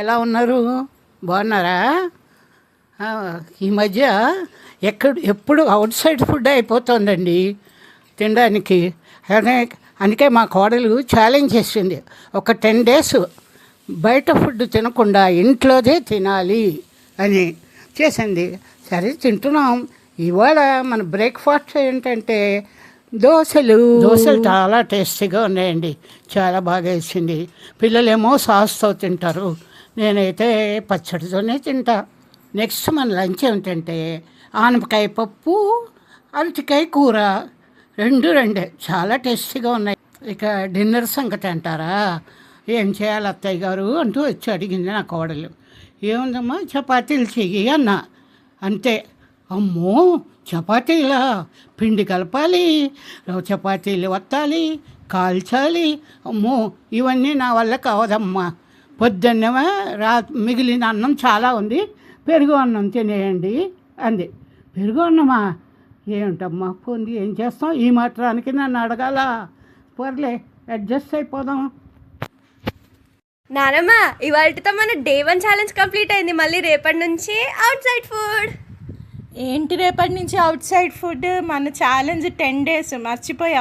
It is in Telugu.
ఎలా ఉన్నారు? బాగున్నారా? ఆ, ఈ మధ్య ఎప్పుడు అవుట్ సైడ్ ఫుడ్ అయిపోతుందండి తినడానికి. అదే అందుకే మా కోడలు ఛాలెంజ్ చేసింది, ఒక 10 days బయట ఫుడ్ తినకుండా ఇంట్లోదే తినాలి అని చేసింది. సరే తింటున్నాం. ఇవాళ మన బ్రేక్ఫాస్ట్ ఏంటంటే దోశలు చాలా టేస్టీగా ఉన్నాయండి. చాలా బాగా వేసింది. పిల్లలేమో సాస్తో తింటారు, నేనైతే పచ్చడితోనే తింటా. నెక్స్ట్ మన లంచ్ ఏమిటంటే ఆనపకాయ పప్పు, అరటికాయ కూర, రెండే చాలా టేస్టీగా ఉన్నాయి. ఇక డిన్నర్ సంగతి అంటారా, ఏం చేయాలి అత్తయ్య గారు అంటూ వచ్చి అడిగింది నా కోడలు. ఏముందమ్మా, చపాతీలు చెయ్యి అన్నా. అంతే. అమ్మో, చపాతీలా? పిండి కలపాలి, చపాతీలు వత్తాలి, కాల్చాలి. అమ్మో, ఇవన్నీ నా వల్ల కావదమ్మా. పొద్దున్నే మిగిలిన అన్నం చాలా ఉంది, పెరుగు అన్నం తినేయండి అంది. పెరుగు అన్నమా? ఏమిటమ్మా పొంది, ఏం చేస్తాం? ఈ మాత్రానికి నన్ను అడగాల? పోర్లే, అడ్జస్ట్ అయిపోదాం. నానమ్మ, ఇవాళతో మన డే 1 ఛాలెంజ్ కంప్లీట్ అయింది. మళ్ళీ రేపటి నుంచి అవుట్ సైడ్ ఫుడ్. ఏంటి రేపటి నుంచి అవుట్ సైడ్ ఫుడ్? మన ఛాలెంజ్ 10 days మర్చిపోయావు.